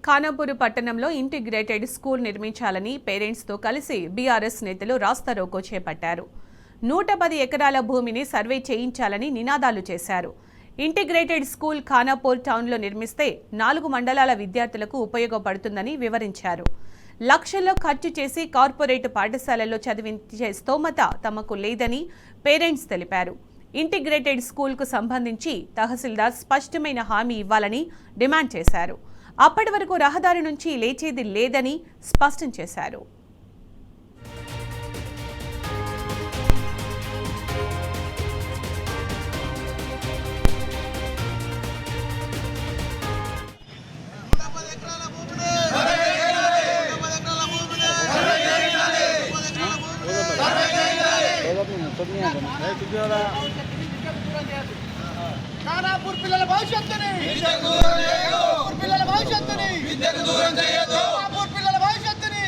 ఖానాపూర్ పట్టణంలో integrated school నిర్మించాలని పేరెంట్స్తో కలిసి బీఆర్ఎస్ నేతలు రాస్తారోకో చేపట్టారు. 110 ఎకరాల భూమిని సర్వే చేయించాలని నినాదాలు చేశారు. ఇంటిగ్రేటెడ్ స్కూల్ ఖానాపూర్ టౌన్లో నిర్మిస్తే 4 మండలాల విద్యార్థులకు ఉపయోగపడుతుందని వివరించారు. లక్షల్లో ఖర్చు చేసి కార్పొరేట్ పాఠశాలల్లో చదివించే స్తోమత తమకు లేదని పేరెంట్స్ తెలిపారు. ఇంటిగ్రేటెడ్ స్కూల్కు సంబంధించి తహసీల్దార్ స్పష్టమైన హామీ ఇవ్వాలని డిమాండ్ చేశారు. అప్పటి వరకు రహదారి నుంచి లేచేది లేదని స్పష్టం చేశారు. ఖానాపూర్ పిల్లల భవిష్యత్తుని పిల్లల భవిష్యత్తుని ఖానాపూర్ పిల్లల భవిష్యత్తుని